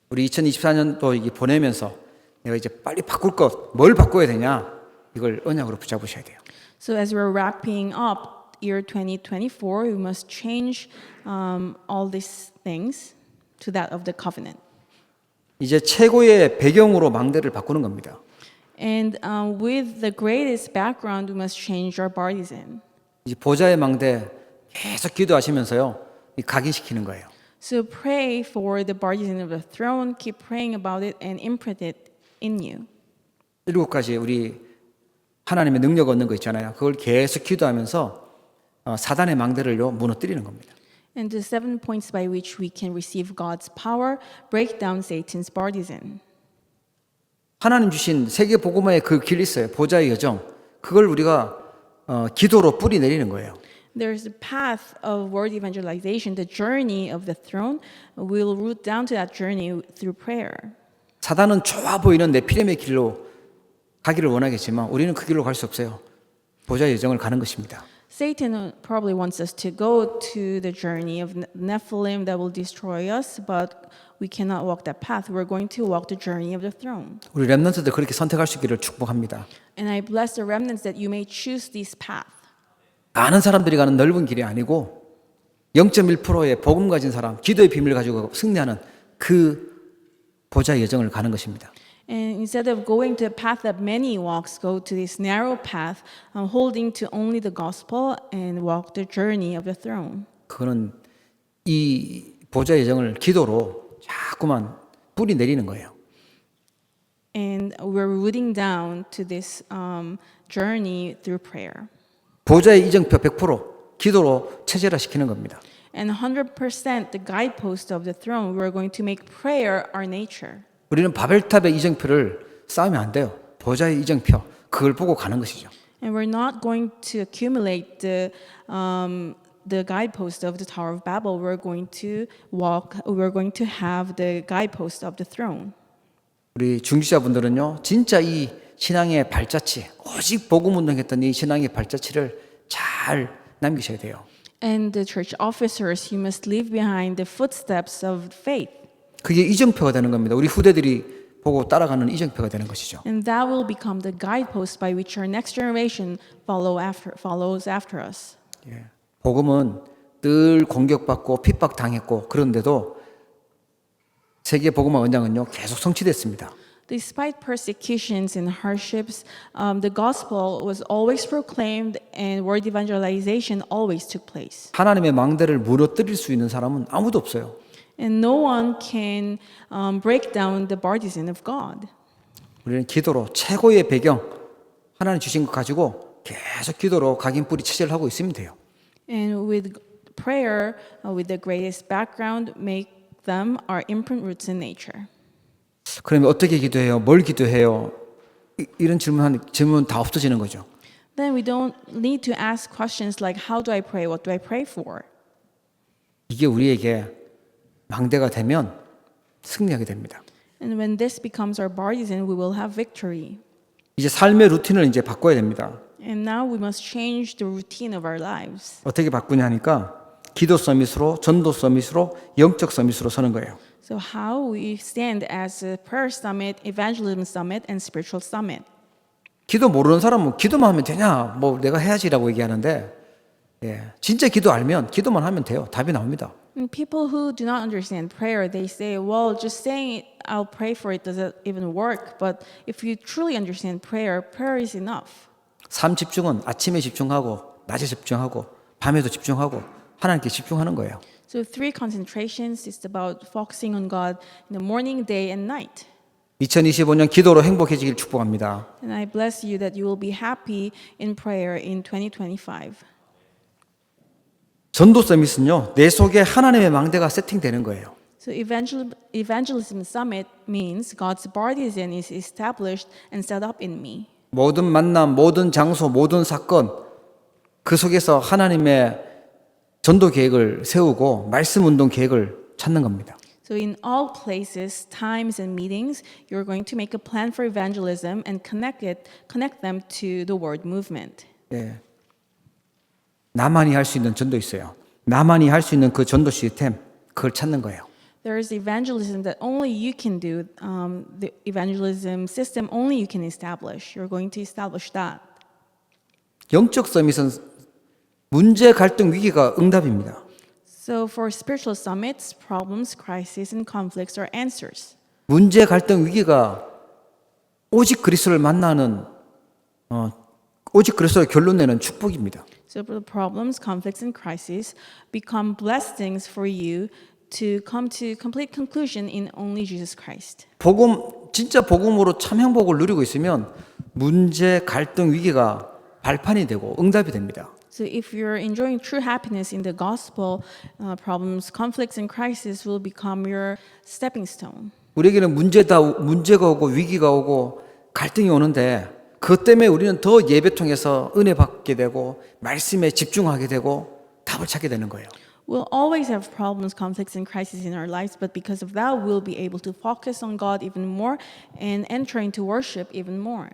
Speaker 1: 우리 2024년도 이게 보내면서 내가 이제 빨리 바꿀 것, 뭘 바꿔야 되냐? 이걸 언약으로 붙잡으셔야 돼요.
Speaker 2: So as we're wrapping up year 2024, we must change all these things to that of the covenant.
Speaker 1: 이제 최고의 배경으로 망대를 바꾸는 겁니다.
Speaker 2: And with the greatest background, we must change our partisan.
Speaker 1: 이제 보좌의 망대 계속 기도하시면서요, 이 각인시키는 거예요.
Speaker 2: So pray for the partisan of the throne. Keep praying about it and imprint it in you.
Speaker 1: 7가지 우리 하나님의 능력 얻는 거 있잖아요. 그걸 계속 기도하면서 사단의 망대를요 무너뜨리는 겁니다.
Speaker 2: And the 7 points by which we can receive God's power, break down Satan's partisan.
Speaker 1: 하나님 주신 세계 복음화의 그 길이 있어요. 보좌의 여정. 그걸 우리가 기도로 뿌리 내리는 거예요.
Speaker 2: There's a path of word evangelization, the journey of the throne. We'll root down to that journey through prayer.
Speaker 1: 사단은 좋아 보이는 네피림의 길로 가기를 원하겠지만 우리는 그 길로 갈 수 없어요. 보좌의 여정을 가는 것입니다.
Speaker 2: Satan probably wants us to go to the journey of Nephilim that will destroy us, but we cannot walk that path. We're going to walk the journey of the throne.
Speaker 1: 우리 렘넌트들 그렇게 선택할 수 있기를 축복합니다.
Speaker 2: And I bless the remnants that you may choose this path.
Speaker 1: 아는 사람들이 가는 넓은 길이 아니고 0.1%의 복음 가진 사람, 기도의 비밀을 가지고 승리하는 그 보좌의 여정을 가는 것입니다.
Speaker 2: And instead of going to a path that many walks, go to this narrow path, holding to only the gospel and walk the journey of the throne.
Speaker 1: 그거는 이 보좌의 여정을 기도로 자꾸만 뿌리 내리는 거예요.
Speaker 2: And we're rooting down to this journey through prayer.
Speaker 1: 보좌의 이정표 100% 기도로 체질화시키는 겁니다.
Speaker 2: And 100% the guidepost of the throne, we're going to make prayer our nature.
Speaker 1: 우리는 바벨탑의 이정표를 쌓으면 안 돼요. 보좌의 이정표, 그걸 보고 가는 것이죠.
Speaker 2: And we're not going to accumulate the guidepost of the Tower of Babel. We're going to have the guidepost of the throne.
Speaker 1: 우리 중직자분들은요, 진짜 이 신앙의 발자취, 오직 복음 운동했던 이 신앙의 발자취를 잘 남기셔야 돼요.
Speaker 2: And the church officers, you must leave behind the footsteps of faith.
Speaker 1: 그게 이정표가 되는 겁니다. 우리 후대들이 보고 따라가는 이정표가 되는 것이죠.
Speaker 2: And that will become the guidepost by which our next generation follows after us.
Speaker 1: 예. 복음은 늘 공격받고 핍박당했고 그런데도 세계 복음화 언약은요 계속 성취됐습니다.
Speaker 2: Despite persecutions and hardships, the gospel was always proclaimed and word evangelization always took place.
Speaker 1: 하나님의 망대를 무너뜨릴 수 있는 사람은 아무도 없어요.
Speaker 2: And no one can break down the partisan of God.
Speaker 1: 우리는 기도로 최고의 배경 하나님 주신 것 가지고 계속 기도로 각인 뿌리 체질을 하고 있으면 돼요.
Speaker 2: And with prayer, with the greatest background, make them our imprint roots in nature.
Speaker 1: 그러면 어떻게 기도해요? 뭘 기도해요? 이런 질문 다 없어지는 거죠.
Speaker 2: Then we don't need to ask questions like, how do I pray? What do I pray for?
Speaker 1: 이게 우리에게 망대가 되면 승리하게 됩니다.
Speaker 2: And when this becomes our partisan, we will have victory.
Speaker 1: 이제 삶의 루틴을 이제 바꿔야 됩니다.
Speaker 2: And now we must change the routine of our lives.
Speaker 1: 어떻게 바꾸냐 하니까 기도 서밋으로, 전도 서밋으로, 영적 서밋으로 서는 거예요.
Speaker 2: So how we stand as a prayer summit, evangelism summit, and spiritual summit.
Speaker 1: 기도 모르는 사람은 기도만 하면 되냐? 뭐 내가 해야지라고 얘기하는데 진짜 기도 알면 기도만 하면 돼요. 답이 나옵니다.
Speaker 2: And people who do not understand prayer, they say, well, just saying it, I'll pray for it doesn't even work. But if you truly understand prayer, prayer is enough.
Speaker 1: 삶 집중은 아침에 집중하고 낮에 집중하고 밤에도 집중하고 하나님께 집중하는 거예요.
Speaker 2: So 3 concentrations is about focusing on God in the morning, day, and night.
Speaker 1: 2025년 기도로 행복해지길 축복합니다.
Speaker 2: And I bless you that you will be happy in prayer in 2025.
Speaker 1: 전도 서밋은요, 내 속에 하나님의 망대가 세팅되는 거예요.
Speaker 2: So evangelism summit means God's partisan is established and set up in me.
Speaker 1: 모든 만남, 모든 장소, 모든 사건 그 속에서 하나님의 전도 계획을 세우고 말씀 운동 계획을 찾는 겁니다.
Speaker 2: So in all places, times and meetings, you're going to make a plan for evangelism and connect them to the word movement.
Speaker 1: 예. 나만이 할 수 있는 전도 있어요. 나만이 할 수 있는 그 전도 시스템 그걸 찾는 거예요.
Speaker 2: There is evangelism that only you can do. The evangelism system only you can establish. You're going to establish that.
Speaker 1: 영적 서밋은 문제, 갈등, 위기가 응답입니다.
Speaker 2: So for spiritual summits, problems, crises, and conflicts are answers.
Speaker 1: 문제, 갈등, 위기가 오직 그리스도를 만나는 오직 그리스도를 결론 내는 축복입니다.
Speaker 2: So the problems, conflicts, and crises become blessings for you to come to complete conclusion in only Jesus Christ.
Speaker 1: 진짜 복음으로 참 행복을 누리고 있으면 문제, 갈등, 위기가 발판이 되고 응답이 됩니다.
Speaker 2: So if you're enjoying true happiness in the gospel, problems, conflicts, and crises will become your stepping stone.
Speaker 1: 우리에게는 문제가 오고 위기가 오고 갈등이 오는데 그것 때문에 우리는 더 예배 통해서 은혜 받게 되고 말씀에 집중하게 되고 답을 찾게 되는 거예요.
Speaker 2: We'll always have problems, conflicts, and crises in our lives, but because of that, we'll be able to focus on God even more and enter into worship even more.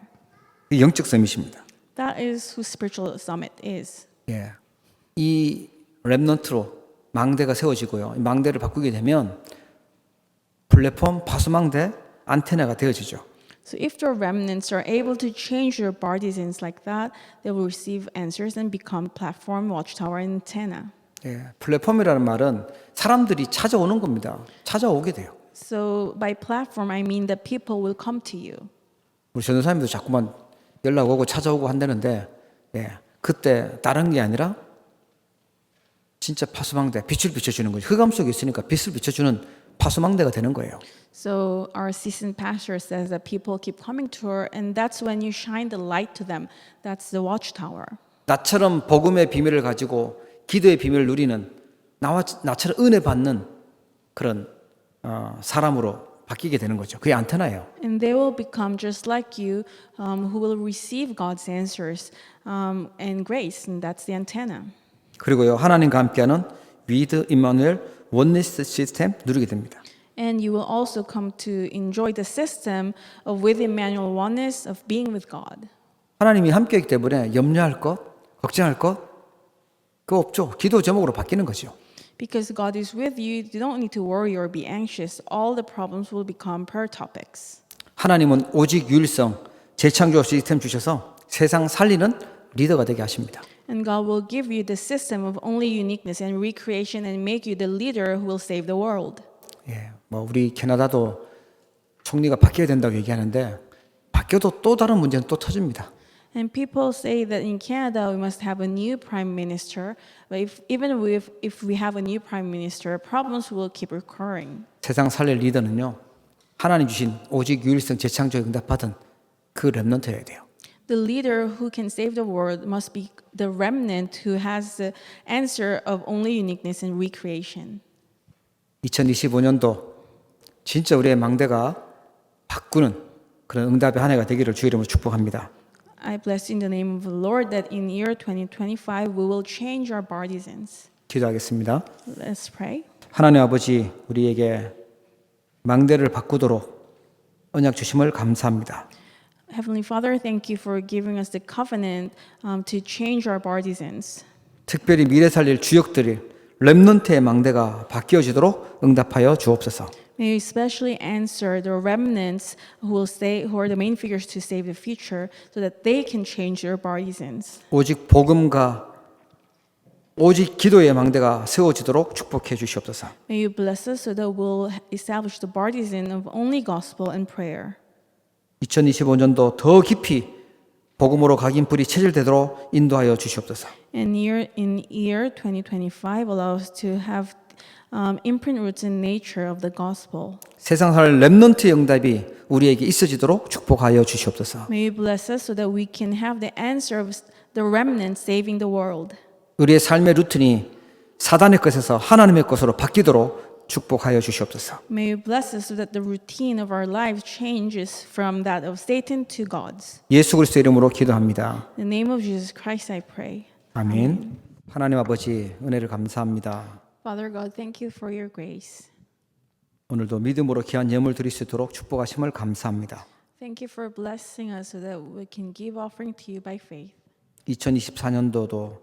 Speaker 1: 이 영적 서밋입니다.
Speaker 2: That is who spiritual summit is.
Speaker 1: 예. 이 렘넌트로 망대가 세워지고요. 이 망대를 바꾸게 되면 플랫폼, 파수망대, 안테나가 되어지죠.
Speaker 2: So if the remnants are able to change their partisans like that, they will receive answers and become platform, watchtower, and antenna.
Speaker 1: 예. 플랫폼이라는 말은 사람들이 찾아오는 겁니다. 찾아오게 돼요.
Speaker 2: So by platform, I mean that people will come to you.
Speaker 1: 우리 전도사님도 자꾸만 연락 오고 찾아오고 한다는데 그때 다른 게 아니라 진짜 파수망대, 빛을 비춰주는 거죠. 흑암 속에 있으니까 빛을 비춰주는 파수망대가 되는 거예요.
Speaker 2: So our assistant pastor says that people keep coming to her, and that's when you shine the light to them. That's the watchtower.
Speaker 1: 나처럼 복음의 비밀을 가지고 기도의 비밀을 누리는 나처럼 은혜 받는 그런 사람으로 바뀌게 되는 거죠. 그게 안테나예요.
Speaker 2: And they will become just like you, who will receive God's answers and grace, and that's the antenna.
Speaker 1: 그리고요, 하나님과 함께하는 with Emmanuel oneness 시스템 누리게 됩니다.
Speaker 2: And you will also come to enjoy the system of with Emmanuel oneness of being with God.
Speaker 1: 하나님이 함께하기 때문에 염려할 것, 걱정할 것 그거 없죠. 기도 제목으로 바뀌는 거죠.
Speaker 2: Because God is with you, you don't need to worry or be anxious. All the problems will become prayer topics.
Speaker 1: 하나님은 오직 유일성, 재창조 시스템 주셔서 세상 살리는 리더가 되게 하십니다.
Speaker 2: And God will give you the system of only uniqueness and recreation and make you the leader who will save the world.
Speaker 1: 예, 뭐 우리 캐나다도 총리가 바뀌어야 된다고 얘기하는데 바뀌어도 또 다른 문제는 또 터집니다.
Speaker 2: And people say that in Canada we must have a new prime minister, but if we have a new prime minister, problems will keep recurring.
Speaker 1: 세상 살릴 리더는요, 하나님 주신 오직 유일성 재창조에 응답받은 그 렘넌트여야 돼요.
Speaker 2: The leader who can save the world must be the remnant who has the answer of only uniqueness and recreation.
Speaker 1: 2025년도 진짜 우리의 망대가 바꾸는 그런 응답의 한 해가 되기를 주의 이름으로 축복합니다.
Speaker 2: I bless in the name of the Lord that in year 2025 we will change our partisans.
Speaker 1: 기도하겠습니다.
Speaker 2: Let's pray.
Speaker 1: 하나님 아버지, 우리에게 망대를 바꾸도록 언약 주심을 감사합니다.
Speaker 2: Heavenly Father, thank you for giving us the covenant to change our partisans.
Speaker 1: 특별히 미래 살릴 주역들이 렘넌트의 망대가 바뀌어지도록 응답하여 주옵소서.
Speaker 2: May you especially answer the remnants who are the main figures to save the future, so that they can change their partisans.
Speaker 1: 오직 복음과 오직 기도의 망대가 세워지도록 축복해 주시옵소서.
Speaker 2: May you bless us so that we'll establish the partisan of only gospel and prayer.
Speaker 1: 2025년도 더 깊이 복음으로 각인 뿌리 체질되도록 인도하여 주시옵소서.
Speaker 2: In year 2025, allow us to have imprint roots in nature of the gospel.
Speaker 1: 세상 살 렘넌트의 응답이 우리에게 있어지도록 축복하여 주시옵소서.
Speaker 2: May you bless us so that we can have the answer of the remnant saving the world.
Speaker 1: 우리의 삶의 루틴이 사단의 것에서 하나님의 것으로 바뀌도록 축복하여 주시옵소서.
Speaker 2: May you bless us so that the routine of our lives changes from that of Satan to God's.
Speaker 1: 예수 그리스도 이름으로 기도합니다.
Speaker 2: In the name of Jesus Christ, I pray.
Speaker 1: 아멘. 하나님 아버지 은혜를 감사합니다.
Speaker 2: Father God, thank you for your grace.
Speaker 1: 오늘도 믿음으로 귀한 예물 드릴 수 있도록 축복하심을 감사합니다.
Speaker 2: Thank you for blessing us so that we can give offering to you by faith.
Speaker 1: 2024년도도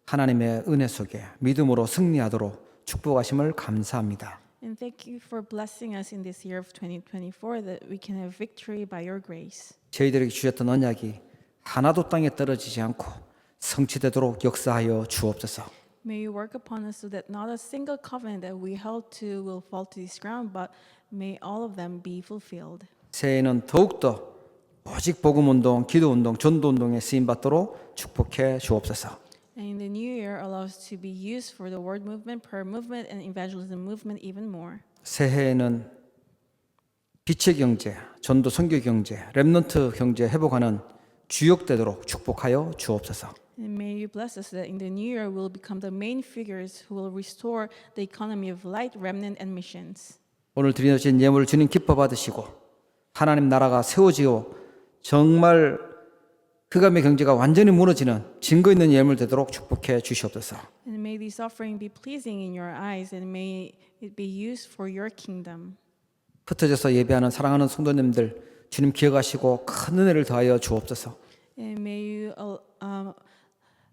Speaker 1: 하나님의 은혜 속에 믿음으로 승리하도록 축복하심을 감사합니다.
Speaker 2: And thank you for blessing us in this year of 2024 that we can have victory by your grace.
Speaker 1: 저희들에게 주셨던 언약이 하나도 땅에 떨어지지 않고 성취되도록 역사하여 주옵소서.
Speaker 2: May you work upon us so that not a single covenant that we held to will fall to this ground, but may all of them be fulfilled.
Speaker 1: 새해에는 더욱더 오직 복음운동, 기도운동, 전도운동에 쓰임받도록 축복해 주옵소서.
Speaker 2: And in the new year, allow us to be used for the word movement, prayer movement, and evangelism movement even more.
Speaker 1: 새해에는 빛의 경제, 전도 선교 경제, 렘넌트 경제 회복하는 주역되도록 축복하여 주옵소서.
Speaker 2: And may you bless us that in the new year we'll become the main figures who will restore the economy of light, remnant, and missions.
Speaker 1: 오늘 드려진 예물을 주님 기뻐 받으시고 하나님 나라가 세워지고 정말 흑암의 경제가 완전히 무너지는 증거 있는 예물 되도록 축복해 주시옵소서.
Speaker 2: And may this offering be pleasing in your eyes, and may it be used for your kingdom.
Speaker 1: 흩어져서 예배하는 사랑하는 성도님들 주님 기억하시고 큰 은혜를 더하여 주옵소서.
Speaker 2: And may you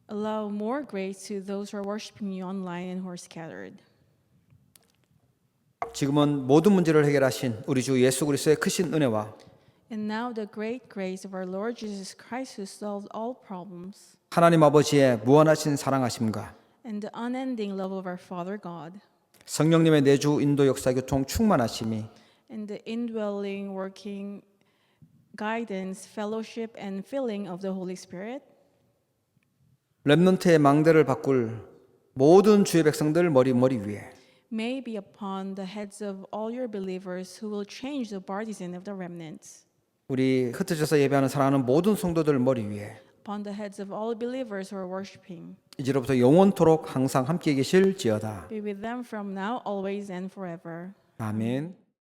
Speaker 2: allow more grace to those who are worshiping you online and who are scattered.
Speaker 1: 지금은 모든 문제를 해결하신 우리 주 예수 그리스도의 크신 은혜와
Speaker 2: And now the great grace of our Lord Jesus Christ, who solved all problems,
Speaker 1: 하나님 아버지의 무한하신 사랑하심과
Speaker 2: and the unending love of our Father God,
Speaker 1: 성령님의 내주 인도 역사 교통 충만하심이
Speaker 2: and the indwelling, working guidance, fellowship, and filling of the Holy Spirit,
Speaker 1: 렘넌트의 망대를 바꿀 모든 주의 백성들 머리 위에
Speaker 2: may be upon the heads of all your believers who will change the partisan of the remnants,
Speaker 1: 우리 흩어져서 예배하는 사랑하는 모든 성도들 머리 위에
Speaker 2: upon the heads of all believers who are worshiping.
Speaker 1: 이제로부터 영원토록 항상 함께 계실지어다.
Speaker 2: Be with them from now, always, and forever.
Speaker 1: 아멘.